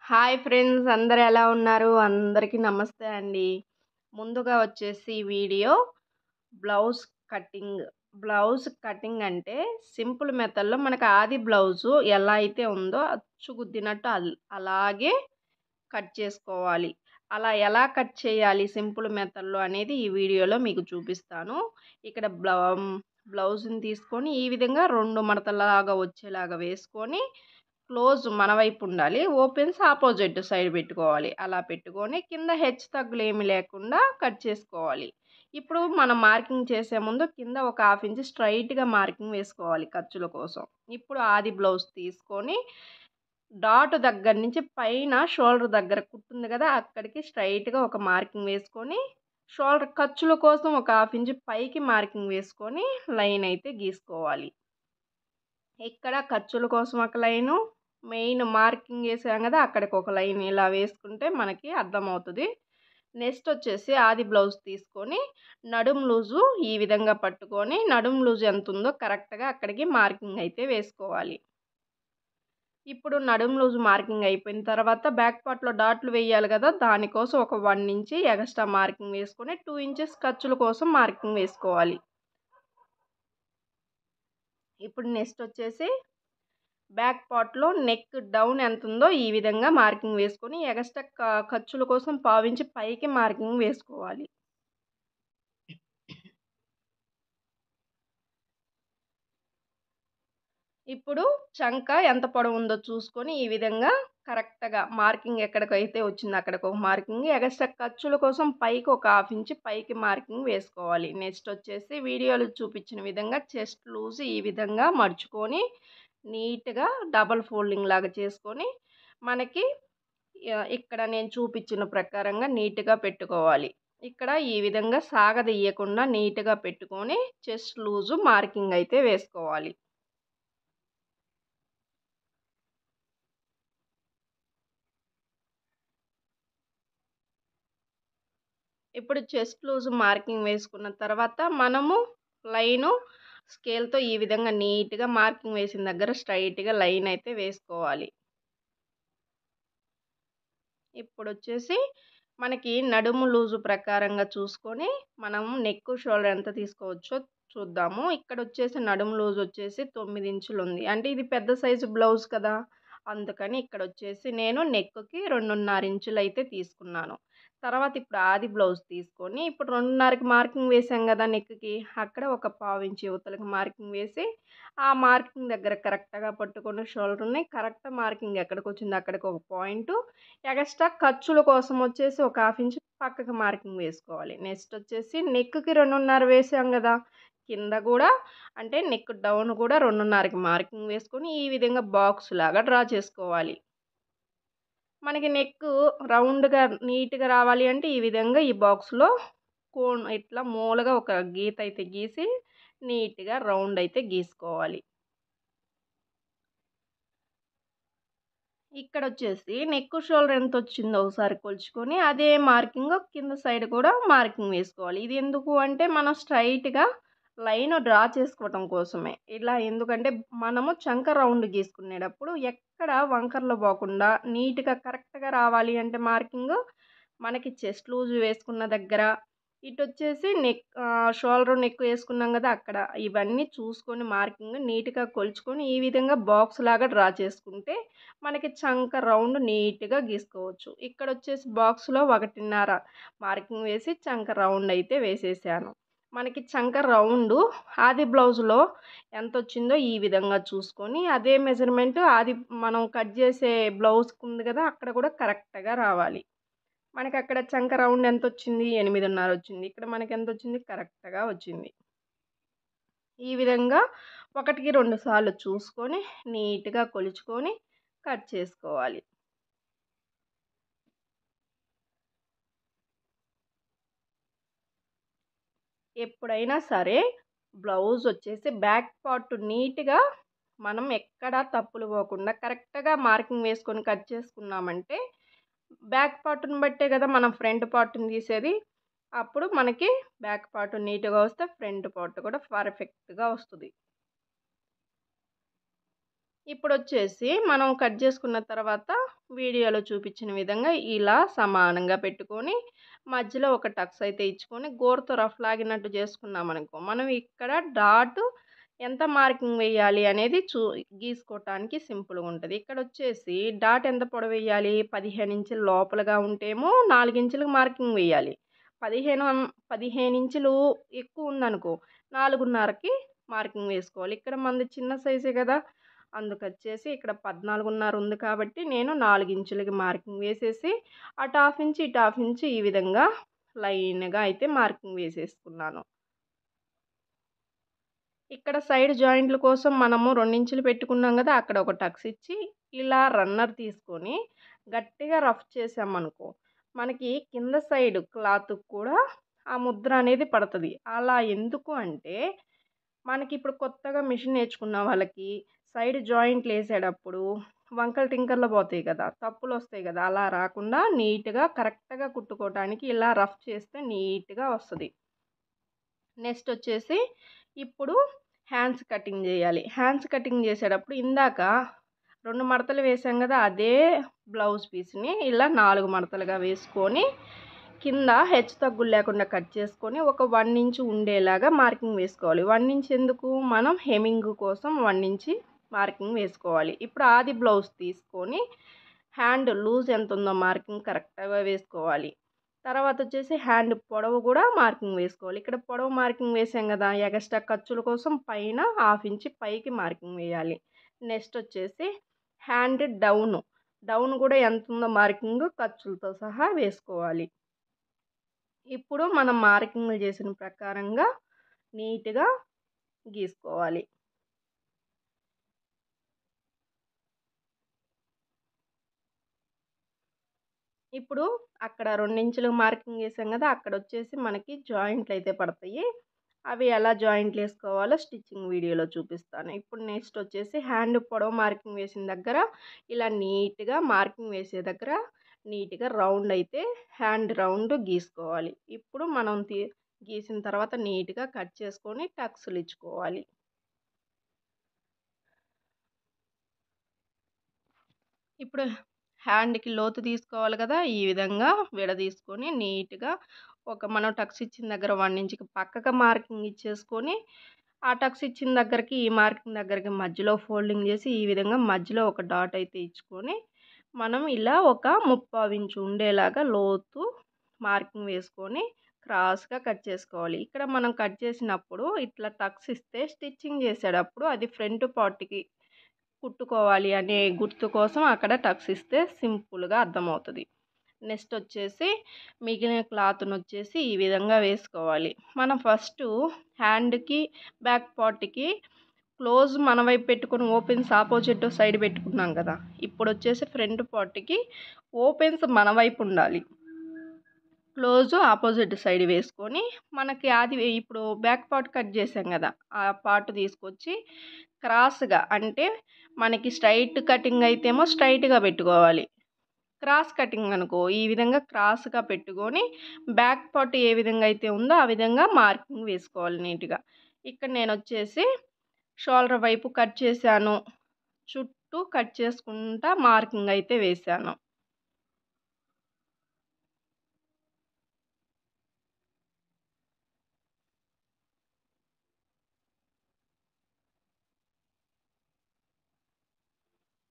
Hi friends, అందరూ ఎలా ఉన్నారు? అందరికీ నమస్తే అండి. ముందుగా వచ్చేసి video blouse cutting. Blouse cutting అంటే సింపుల్ మెథడ్‌లో మనకు ఆది బ్లౌజు ఎలా అయితే ఉందో అచ్చుగుద్దినట్టు అలాగే కట్ చేసుకోవాలి. అలా ఎలా కట్ చేయాలి సింపుల్ మెథడ్‌లో అనేది ఈ వీడియోలో మీకు చూపిస్తాను. ఇక్కడ బ్లౌజ్‌ని తీసుకొని ఈ విధంగా 2 మడతలాగా వచ్చేలాగా వేసుకొని క్లోజ్ మన వైపు ఉండాలి. ఓపెన్స్ ఆపోజిట్ సైడ్ పెట్టుకోవాలి. అలా పెట్టుకొని కింద హెచ్చు తగ్గులేమి లేకుండా కట్ చేసుకోవాలి. ఇప్పుడు మనం మార్కింగ్ చేసే ముందు కింద ఒక 1/2 ఇంచ్ స్ట్రైట్‌గా మార్కింగ్ వేసుకోవాలి ఖర్చుల కోసం. ఇప్పుడు ఆది బ్లౌజ్ తీసుకొని డాట్ దగ్గర నుంచి పైన షోల్డర్ దగ్గర కుట్టుంది కదా! అక్కడికి స్ట్రైట్‌గా ఒక మార్కింగ్ వేసుకొని షోల్డర్ ఖర్చుల కోసం ఒక 1/2 ఇంచ్ పైకి మార్కింగ్ వేసుకొని లైన్ అయితే గీసుకోవాలి. ఇక్కడ ఖర్చుల కోసం ఒక లైను, మెయిన్ మార్కింగ్ వేసాం కదా! అక్కడికి ఒక లైన్ ఇలా వేసుకుంటే మనకి అర్థమవుతుంది. నెక్స్ట్ వచ్చేసి ఆది బ్లౌజ్ తీసుకొని నడుము లూజు ఈ విధంగా పట్టుకొని నడుము లూజు ఎంత ఉందో కరెక్ట్‌గా అక్కడికి మార్కింగ్ అయితే వేసుకోవాలి. ఇప్పుడు నడుము లూజు మార్కింగ్ అయిపోయిన తర్వాత బ్యాక్ పార్ట్‌లో డాట్లు వేయాలి కదా! దానికోసం ఒక 1 ఇంచ్ ఎక్స్ట్రా మార్కింగ్ వేసుకొని 2 ఇంచెస్ ఖర్చుల కోసం మార్కింగ్ వేసుకోవాలి. ఇప్పుడు నెక్స్ట్ వచ్చేసి బ్యాక్ పార్ట్‌లో నెక్ డౌన్ ఎంతుందో ఈ విధంగా మార్కింగ్ వేసుకొని ఎగస్ట్రా ఖర్చుల కోసం పావించి పైకి మార్కింగ్ వేసుకోవాలి. ఇప్పుడు చంక ఎంత పొడవుందో చూసుకొని ఈ విధంగా కరెక్ట్‌గా మార్కింగ్ ఎక్కడికైతే వచ్చిందో అక్కడికి ఒక మార్కింగ్, ఎగస్ట్రా ఖర్చుల కోసం పైకి ఒక 1/2 ఇంచ్ పైకి మార్కింగ్ వేసుకోవాలి. నెక్స్ట్ వచ్చేసి వీడియోలో చూపించిన విధంగా చెస్ట్ లూజ్ ఈ విధంగా మడుచుకొని నీట్‌గా డబుల్ ఫోల్డింగ్ లాగా చేసుకొని మనకి ఇక్కడ నేను చూపించిన ప్రకారంగా నీట్‌గా పెట్టుకోవాలి. ఇక్కడ ఈ విధంగా సాగదీయకుండా నీట్‌గా పెట్టుకొని చెస్ట్ లూజు మార్కింగ్ అయితే వేసుకోవాలి. ఇప్పుడు చెస్ట్ లూజ్ మార్కింగ్ వేసుకున్న తర్వాత మనము లైను స్కేల్‌తో ఈ విధంగా నీట్‌గా మార్కింగ్ వేసిన దగ్గర స్ట్రెయిట్‌గా లైన్ అయితే వేసుకోవాలి. ఇప్పుడొచ్చేసి మనకి నడుము లూజు ప్రకారంగా చూసుకొని మనం నెక్, షోల్డర్ ఎంత తీసుకోవచ్చో చూద్దాము. ఇక్కడొచ్చేసి నడుము లూజ్ వచ్చేసి 9 ఇంచులుంది. అంటే ఇది పెద్ద సైజు బ్లౌజ్ కదా! అందుకని ఇక్కడొచ్చేసి నేను నెక్‌కి 2.5 ఇంచులైతే తీసుకున్నాను. తర్వాత ఇప్పుడు ఆది బ్లౌజ్ తీసుకొని ఇప్పుడు 2.5కి మార్కింగ్ వేసాం కదా నెక్‌కి. అక్కడ ఒక పావించి యువతలకి మార్కింగ్ వేసి, ఆ మార్కింగ్ దగ్గర కరెక్ట్‌గా పట్టుకొని షోల్డర్‌ని కరెక్ట్ మార్కింగ్ ఎక్కడికొచ్చిందో అక్కడికి ఒక పాయింటు, ఎగస్ట్రా ఖర్చుల కోసం వచ్చేసి ఒక 1/2 ఇంచ్ పక్కకి మార్కింగ్ వేసుకోవాలి. నెక్స్ట్ వచ్చేసి నెక్‌కి 2.5 వేసాం కదా! కింద గూడా అంటే నెక్ డౌన్ కూడా 2.5కి మార్కింగ్ వేసుకొని ఈ విధంగా బాక్స్ లాగా డ్రా చేసుకోవాలి. మనకి నెక్కు రౌండ్‌గా నీట్‌గా రావాలి అంటే ఈ విధంగా ఈ బాక్స్‌లో ఇట్లా మూలగా ఒక గీత అయితే గీసి నీట్‌గా రౌండ్ అయితే గీసుకోవాలి. ఇక్కడొచ్చేసి నెక్, షోల్డర్ ఎంతొచ్చిందో ఒకసారి కొలుచుకొని అదే మార్కింగ్ కింద సైడ్ కూడా మార్కింగ్ వేసుకోవాలి. ఇది ఎందుకు అంటే మనం స్ట్రెయిట్‌గా లైన్ డ్రా చేసుకోవటం కోసమే. ఇలా ఎందుకంటే మనము చంక రౌండ్ గీసుకునేటప్పుడు ఎక్కడ వంకర్లు పోకుండా నీట్‌గా కరెక్ట్‌గా రావాలి అంటే మార్కింగు మనకి చెస్ట్ లూజ్ వేసుకున్న దగ్గర, ఇటొచ్చేసి షోల్డర్ నెక్ వేసుకున్నాం కదా! అక్కడ ఇవన్నీ చూసుకొని మార్కింగ్ నీట్‌గా కొలుచుకొని ఈ విధంగా బాక్స్ లాగా డ్రా చేసుకుంటే మనకి చంక రౌండ్ నీట్‌గా గీసుకోవచ్చు. ఇక్కడొచ్చేసి బాక్స్‌లో 1.5 మార్కింగ్ వేసి చంక రౌండ్ అయితే వేసేసాను. మనకి చంక రౌండు ఆది బ్లౌజ్‌లో ఎంతొచ్చిందో ఈ విధంగా చూసుకొని అదే మెజర్‌మెంట్ మనం కట్ చేసే బ్లౌజ్‌కి ఉంది కదా! అక్కడ కూడా కరెక్ట్‌గా రావాలి. మనకక్కడ చంక రౌండ్ ఎంతొచ్చింది? 8.5 వచ్చింది. ఇక్కడ మనకెంతొచ్చింది? కరెక్ట్‌గా వచ్చింది. ఈ విధంగా 1కి 2 సార్లు చూసుకొని నీట్‌గా కొలుచుకొని కట్ చేసుకోవాలి. ఎప్పుడైనా సరే బ్లౌజ్ వచ్చేసి బ్యాక్ పార్ట్ నీట్‌గా మనం ఎక్కడ తప్పులు పోకుండా కరెక్ట్‌గా మార్కింగ్ వేసుకొని కట్ చేసుకున్నామంటే బ్యాక్ పార్ట్‌ని బట్టే కదా మనం ఫ్రంట్ పార్ట్‌ని తీసేది. అప్పుడు మనకి బ్యాక్ పార్ట్ నీట్‌గా వస్తే ఫ్రంట్ పార్ట్ కూడా పర్ఫెక్ట్‌గా వస్తది. ఇప్పుడొచ్చేసి మనం కట్ చేసుకున్న తర్వాత వీడియోలో చూపించిన విధంగా ఇలా సమానంగా పెట్టుకొని మధ్యలో ఒక టక్స్ అయితే ఇచ్చుకొని గోరుతో రఫ్ లాగినట్టు చేసుకున్నామనుకో మనం ఇక్కడ డాట్ ఎంత మార్కింగ్ వేయాలి అనేది గీసుకోవటానికి సింపుల్గా ఉంటుంది. ఇక్కడ వచ్చేసి డాట్ ఎంత పొడవు వేయాలి, 15 ఇంచుల లోపలగా ఉంటేమో 4 ఇంచులకు మార్కింగ్ వేయాలి. 15 ఇంచులు ఎక్కువ ఉందనుకో 4.5కి మార్కింగ్ వేసుకోవాలి. ఇక్కడ మనది చిన్న సైజే కదా, అందుకొచ్చేసి ఇక్కడ 14.5 ఉంది కాబట్టి నేను 4 ఇంచులకి మార్కింగ్ వేసేసి అటు హాఫ్ ఇంచ్ ఇటు హాఫ్ ఇంచ్ ఈ విధంగా లైన్గా అయితే మార్కింగ్ వేసేసుకున్నాను. ఇక్కడ సైడ్ జాయింట్ల కోసం మనము 2 ఇంచులు పెట్టుకున్నాం కదా, అక్కడ ఒక టక్స్ ఇచ్చి ఇలా రన్నర్ తీసుకొని గట్టిగా రఫ్ చేసామనుకో మనకి కింద సైడ్ క్లాత్ కూడా ఆ ముద్ర అనేది పడుతుంది. అలా ఎందుకు అంటే మనకి ఇప్పుడు కొత్తగా మిషన్ నేర్చుకున్న వాళ్ళకి సైడ్ జాయింట్లు వేసేటప్పుడు వంకలు టింకర్లు పోతాయి కదా, తప్పులు వస్తాయి కదా, అలా రాకుండా నీట్గా కరెక్ట్గా కుట్టుకోవడానికి ఇలా రఫ్ చేస్తే నీట్గా వస్తుంది. నెక్స్ట్ వచ్చేసి ఇప్పుడు హ్యాండ్స్ కటింగ్ చేయాలి. హ్యాండ్స్ కటింగ్ చేసేటప్పుడు ఇందాక 2 మడతలు వేసాం కదా, అదే బ్లౌజ్ పీస్ని ఇలా 4 మడతలుగా వేసుకొని కింద హెచ్చు తగ్గులు లేకుండా కట్ చేసుకొని ఒక 1 ఇంచ్ ఉండేలాగా మార్కింగ్ వేసుకోవాలి. 1 ఇంచ్ ఎందుకు, మనం హెమ్మింగ్ కోసం 1 ఇంచ్ మార్కింగ్ వేసుకోవాలి. ఇప్పుడు ఆది బ్లౌజ్ తీసుకొని హ్యాండ్ లూజ్ ఎంత ఉందో మార్కింగ్ కరెక్ట్గా వేసుకోవాలి. తర్వాత వచ్చేసి హ్యాండ్ పొడవు కూడా మార్కింగ్ వేసుకోవాలి. ఇక్కడ పొడవు మార్కింగ్ వేసాం కదా, ఎక్స్ట్రా ఖర్చుల కోసం పైన 1/2 ఇంచ్ పైకి మార్కింగ్ వేయాలి. నెక్స్ట్ వచ్చేసి హ్యాండ్ డౌన్ కూడా ఎంత ఉందో మార్కింగ్ ఖర్చులతో సహా వేసుకోవాలి. ఇప్పుడు మనం మార్కింగ్లు చేసిన ప్రకారంగా నీట్గా గీసుకోవాలి. ఇప్పుడు అక్కడ 2 ఇంచులు మార్కింగ్ వేసాం కదా, అక్కడ వచ్చేసి మనకి జాయింట్లు అయితే పడతాయి. అవి ఎలా జాయింట్లు వేసుకోవాలో స్టిచ్చింగ్ వీడియోలో చూపిస్తాను. ఇప్పుడు నెక్స్ట్ వచ్చేసి హ్యాండ్ పొడవు మార్కింగ్ వేసిన దగ్గర ఇలా నీట్గా మార్కింగ్ వేసే దగ్గర నీట్గా రౌండ్ అయితే హ్యాండ్ రౌండ్ గీసుకోవాలి. ఇప్పుడు మనం గీసిన తర్వాత నీట్గా కట్ చేసుకొని టక్స్లు ఇచ్చుకోవాలి. ఇప్పుడు హ్యాండ్కి లోతు తీసుకోవాలి కదా, ఈ విధంగా విడదీసుకొని నీట్గా మనం టక్స్ ఇచ్చిన దగ్గర 1 ఇంచ్కి పక్కగా మార్కింగ్ ఇచ్చేసుకొని ఆ టక్స్ ఇచ్చిన దగ్గరికి ఈ మార్కింగ్ దగ్గరికి మధ్యలో ఫోల్డింగ్ చేసి ఈ విధంగా మధ్యలో ఒక డాట్ అయితే ఇచ్చుకొని మనం ఇలా ఒక 3/4 ఇంచు ఉండేలాగా లోతు మార్కింగ్ వేసుకొని క్రాస్గా కట్ చేసుకోవాలి. ఇక్కడ మనం కట్ చేసినప్పుడు ఇట్లా టక్స్ ఇస్తే స్టిచ్చింగ్ చేసేటప్పుడు అది ఫ్రంట్ పార్ట్కి కుట్టుకోవాలి అనే గుర్తు కోసం అక్కడ టక్స్ ఇస్తే సింపుల్గా అర్థమవుతుంది. నెక్స్ట్ వచ్చేసి మిగిలిన క్లాత్ను వచ్చేసి ఈ విధంగా వేసుకోవాలి. మనం ఫస్ట్ హ్యాండ్కి బ్యాక్ పార్ట్కి క్లోజ్ మన వైపు పెట్టుకొని ఓపెన్స్ ఆపోజిట్ సైడ్ పెట్టుకున్నాం కదా, ఇప్పుడు వచ్చేసి ఫ్రంట్ పార్ట్కి ఓపెన్స్ మన వైపు ఉండాలి, క్లోజ్ ఆపోజిట్ సైడ్ వేసుకొని మనకి అది ఇప్పుడు బ్యాక్ పార్ట్ కట్ చేసాం కదా, ఆ పార్ట్ తీసుకొచ్చి క్రాస్గా అంటే మనకి స్ట్రైట్ కటింగ్ అయితేమో స్ట్రైట్గా పెట్టుకోవాలి. క్రాస్ కటింగ్ అనుకో ఈ విధంగా క్రాస్గా పెట్టుకొని బ్యాక్ పార్ట్ ఏ విధంగా అయితే ఉందో ఆ విధంగా మార్కింగ్ వేసుకోవాలి నీట్గా. ఇక్కడ నేను వచ్చేసి షోల్డర్ వైపు కట్ చేశాను, చుట్టూ కట్ చేసుకుంటా మార్కింగ్ అయితే వేశాను.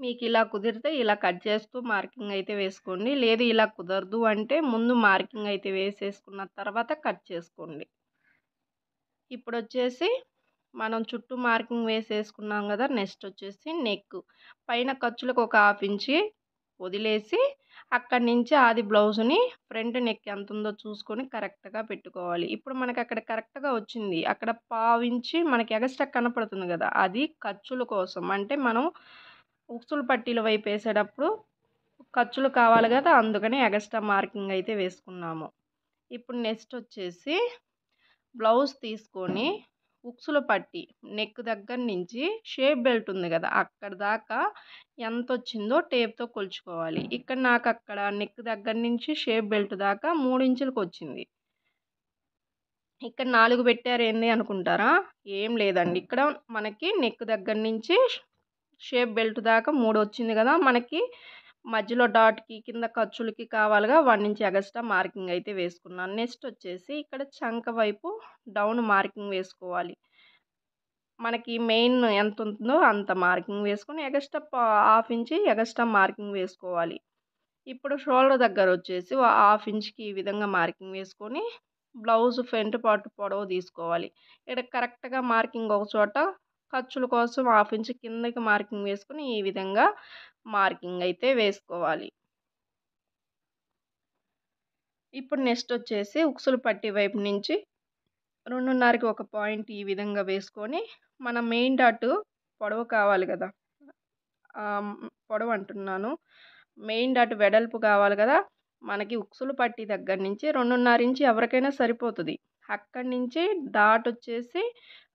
మీకు ఇలా కుదిరితే ఇలా కట్ చేస్తూ మార్కింగ్ అయితే వేసుకోండి, లేదు ఇలా కుదరదు అంటే ముందు మార్కింగ్ అయితే వేసేసుకున్న తర్వాత కట్ చేసుకోండి. ఇప్పుడు వచ్చేసి మనం చుట్టూ మార్కింగ్ వేసేసుకున్నాం కదా, నెక్స్ట్ వచ్చేసి నెక్ పైన ఖర్చులకు ఒక 1/2 ఇంచి వదిలేసి అక్కడి నుంచి ఆది బ్లౌజ్ని ఫ్రంట్ నెక్ ఎంత ఉందో చూసుకొని కరెక్ట్గా పెట్టుకోవాలి. ఇప్పుడు మనకి అక్కడ కరెక్ట్గా వచ్చింది, అక్కడ 1/2 ఇంచి మనకి ఎక్స్ట్రా కనపడుతుంది కదా, అది ఖర్చుల కోసం అంటే మనం ఉక్సులు పట్టీల వైపు వేసేటప్పుడు ఖర్చులు కావాలి కదా, అందుకని ఎక్స్ట్రా మార్కింగ్ అయితే వేసుకున్నాము. ఇప్పుడు నెక్స్ట్ వచ్చేసి బ్లౌజ్ తీసుకొని ఉక్సుల పట్టి నెక్ దగ్గర నుంచి షేప్ బెల్ట్ ఉంది కదా, అక్కడ దాకా ఎంత వచ్చిందో టేప్తో కొలుచుకోవాలి. ఇక్కడ నాకు అక్కడ నెక్ దగ్గర నుంచి షేప్ బెల్ట్ దాకా 3 ఇంచులకు వచ్చింది. ఇక్కడ 4 పెట్టారు ఏంది అనుకుంటారా, ఏం లేదండి, ఇక్కడ మనకి నెక్ దగ్గర నుంచి షేప్ బెల్ట్ దాకా 3 వచ్చింది కదా, మనకి మధ్యలో డాట్కి కింద ఖర్చులకి కావాలిగా 1 ఇంచ్ ఎగస్ట్రా మార్కింగ్ అయితే వేసుకున్నాను. నెక్స్ట్ వచ్చేసి ఇక్కడ చంక వైపు డౌన్ మార్కింగ్ వేసుకోవాలి. మనకి మెయిన్ ఎంత ఉంటుందో అంత మార్కింగ్ వేసుకొని extra half inch extra marking వేసుకోవాలి. ఇప్పుడు షోల్డర్ దగ్గర వచ్చేసి హాఫ్ ఇంచ్కి ఈ విధంగా మార్కింగ్ వేసుకొని బ్లౌజ్ ఫ్రంట్ పార్ట్ పొడవు తీసుకోవాలి. ఇక్కడ కరెక్ట్గా మార్కింగ్ ఒక చోట, ఖర్చుల కోసం హాఫ్ ఇంచ్ కిందకి మార్కింగ్ వేసుకొని ఈ విధంగా మార్కింగ్ అయితే వేసుకోవాలి. ఇప్పుడు నెక్స్ట్ వచ్చేసి ఉక్సులు పట్టి వైపు నుంచి 2.5కి ఒక పాయింట్ ఈ విధంగా వేసుకొని మన మెయిన్ డాట్ పొడవు కావాలి కదా, పొడవు అంటున్నాను, మెయిన్ డాట్ వెడల్పు కావాలి కదా, మనకి ఉక్సులు పట్టి దగ్గర నుంచి 2.5 ఇంచ్ ఎవరికైనా సరిపోతుంది. అక్కడి నుంచి డాట్ వచ్చేసి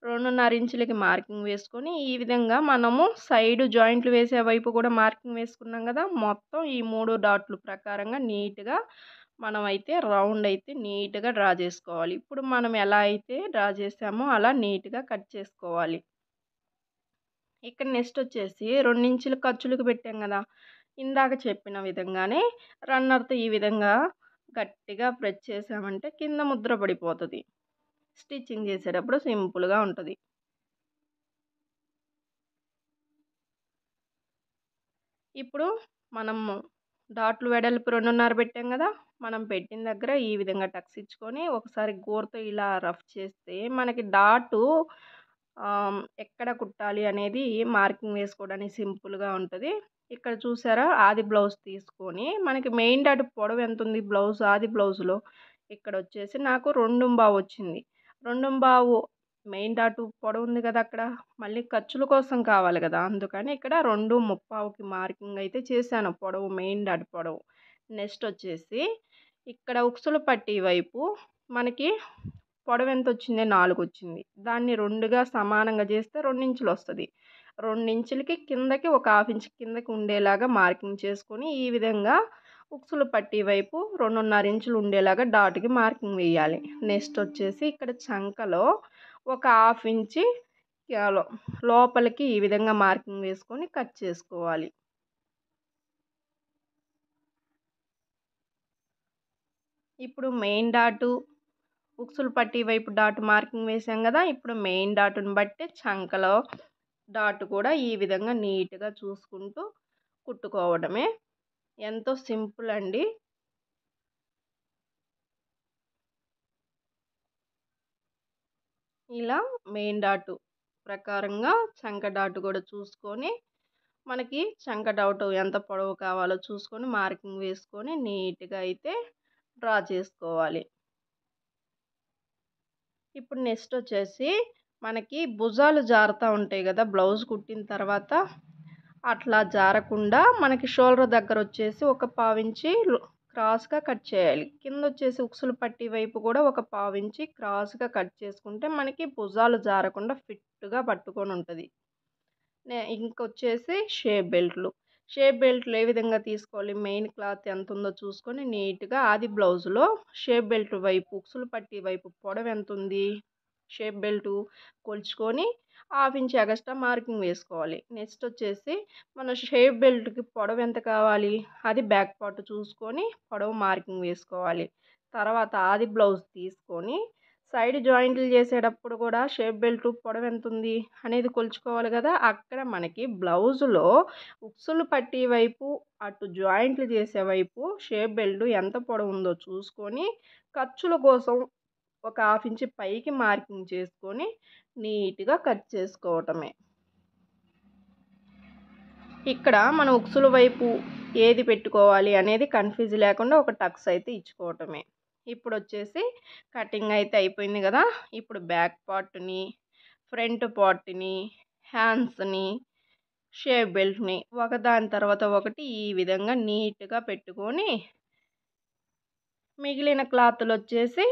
2.5 ఇంచులకి మార్కింగ్ వేసుకొని ఈ విధంగా మనము సైడ్ జాయింట్లు వేసే వైపు కూడా మార్కింగ్ వేసుకున్నాం కదా, మొత్తం ఈ 3 డాట్లు ప్రకారంగా నీట్గా మనం అయితే రౌండ్ అయితే నీట్గా డ్రా చేసుకోవాలి. ఇప్పుడు మనం ఎలా అయితే డ్రా చేసామో అలా నీట్గా కట్ చేసుకోవాలి. ఇక్కడ నెక్స్ట్ వచ్చేసి 2 ఇంచుల ఖర్చులకు పెట్టాం కదా, ఇందాక చెప్పిన విధంగానే రన్నర్తో ఈ విధంగా గట్టిగా ప్రెస్ చేసామంటే కింద ముద్ర పడిపోతుంది. స్టిచ్చింగ్ చేసేటప్పుడు సింపుల్గా ఉంటుంది. ఇప్పుడు మనము డాట్లు వెడల్పు 2.5 పెట్టాం కదా, మనం పెట్టిన దగ్గర ఈ విధంగా టక్స్ ఇచ్చుకొని ఒకసారి గోరుతో ఇలా రఫ్ చేస్తే మనకి డాటు ఎక్కడ కుట్టాలి అనేది మార్కింగ్ వేసుకోవడానికి సింపుల్గా ఉంటుంది. ఇక్కడ చూసారా, ఆది బ్లౌజ్ తీసుకొని మనకి మెయిన్ డాట్ పొడవు ఎంత ఉంది బ్లౌజ్, ఆది బ్లౌజ్లో ఇక్కడ వచ్చేసి నాకు 2.5 వచ్చింది. 2.5 మెయిన్ డాట్ పొడవు ఉంది కదా, అక్కడ మళ్ళీ ఖర్చుల కోసం కావాలి కదా, అందుకని ఇక్కడ 2.35కి మార్కింగ్ అయితే చేశాను పొడవు, మెయిన్ డాట్ పొడవు. నెక్స్ట్ వచ్చేసి ఇక్కడ ఉక్సులు పట్టి వైపు మనకి పొడవు ఎంత వచ్చింది, 4 వచ్చింది. దాన్ని 2గా సమానంగా చేస్తే 2 ఇంచులు వస్తుంది. 2 ఇంచులకి కిందకి ఒక హాఫ్ ఇంచ్ కిందకి ఉండేలాగా మార్కింగ్ చేసుకొని ఈ విధంగా ఉక్సులు పట్టి వైపు 2.5 ఇంచులు ఉండేలాగా డాట్కి మార్కింగ్ వేయాలి. నెక్స్ట్ వచ్చేసి ఇక్కడ చంకలో ఒక హాఫ్ ఇంచి లోపలికి ఈ విధంగా మార్కింగ్ వేసుకొని కట్ చేసుకోవాలి. ఇప్పుడు మెయిన్ డాటు ఉక్సులు పట్టి వైపు డాట్ మార్కింగ్ వేసాం కదా, ఇప్పుడు మెయిన్ డాట్ని బట్టి చంకలో డాట్ కూడా ఈ విధంగా నీట్గా చూసుకుంటూ కుట్టుకోవడమే. ఎంతో సింపుల్ అండి. ఇలా మెయిన్ డాటు ప్రకారంగా చంక డాట్ కూడా చూసుకొని మనకి చంక డాట్ ఎంత పొడవు కావాలో చూసుకొని మార్కింగ్ వేసుకొని నీట్గా అయితే డ్రా చేసుకోవాలి. ఇప్పుడు నెక్స్ట్ వచ్చేసి మనకి భుజాలు జారుతూ ఉంటాయి కదా బ్లౌజ్ కుట్టిన తర్వాత, అట్లా జారకుండా మనకి షోల్డర్ దగ్గర వచ్చేసి ఒక 1/4 ఇంచి క్రాస్గా కట్ చేయాలి. కింద వచ్చేసి ఉక్సులు పట్టి వైపు కూడా ఒక 1/4 ఇంచి క్రాస్గా కట్ చేసుకుంటే మనకి భుజాలు జారకుండా ఫిట్గా పట్టుకొని ఉంటుంది. ఇంకొచ్చేసి షేప్ బెల్ట్లు ఏ విధంగా తీసుకోవాలి, మెయిన్ క్లాత్ ఎంత ఉందో చూసుకొని నీట్గా ఆది బ్లౌజ్లో షేప్ బెల్ట్ వైపు ఉక్సులు పట్టి వైపు పొడవు ఎంత ఉంది షేప్ బెల్ట్ కొలుచుకొని హాఫ్ ఇంచ్ ఎగస్ట్రా మార్కింగ్ వేసుకోవాలి. నెక్స్ట్ వచ్చేసి మన షేప్ బెల్ట్కి పొడవు ఎంత కావాలి అది బ్యాక్ పార్ట్ చూసుకొని పొడవు మార్కింగ్ వేసుకోవాలి. తర్వాత ఆది బ్లౌజ్ తీసుకొని సైడ్ జాయింట్లు చేసేటప్పుడు కూడా షేప్ బెల్ట్ పొడవు ఎంత ఉంది అనేది కొలుచుకోవాలి కదా, అక్కడ మనకి బ్లౌజులో ఉక్సులు పట్టి వైపు అటు జాయింట్లు చేసే వైపు షేప్ బెల్ట్ ఎంత పొడవు ఉందో చూసుకొని ఖర్చుల కోసం ఒక హాఫ్ ఇంచ్ పైకి మార్కింగ్ చేసుకొని నీట్గా కట్ చేసుకోవటమే. ఇక్కడ మనం ఉక్సుల వైపు ఏది పెట్టుకోవాలి అనేది కన్ఫ్యూజ్ లేకుండా ఒక టక్స్ అయితే ఇచ్చుకోవటమే. ఇప్పుడు వచ్చేసి కటింగ్ అయితే అయిపోయింది కదా, ఇప్పుడు బ్యాక్ పార్ట్ని, ఫ్రంట్ పార్ట్ని, హ్యాండ్స్ని, షేప్ బెల్ట్ని ఒకదాని తర్వాత ఒకటి ఈ విధంగా నీట్గా పెట్టుకొని మిగిలిన క్లాతులు వచ్చేసి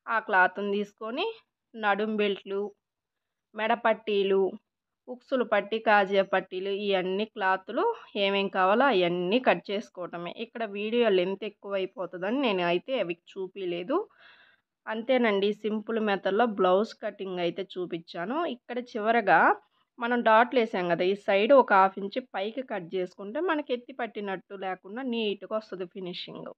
ఆ క్లాత్ని తీసుకొని నడుం బెల్ట్లు, మెడ పట్టీలు, ఉక్సులు పట్టి, కాజా పట్టీలు ఇవన్నీ క్లాతులు ఏమేం కావాలో అవన్నీ కట్ చేసుకోవటమే. ఇక్కడ వీడియో లెంత్ ఎక్కువ అయిపోతుందని నేను అయితే అవి చూపించలేదు. అంతేనండి, సింపుల్ మెథడ్లో బ్లౌజ్ కటింగ్ అయితే చూపించాను. ఇక్కడ చివరగా మనం డాట్లు వేసాం కదా, ఈ సైడ్ ఒక 1/2 ఇంచ్ పైకి కట్ చేసుకుంటే మనకి ఎత్తి పట్టినట్టు లేకుండా నీట్గా వస్తుంది ఫినిషింగ్.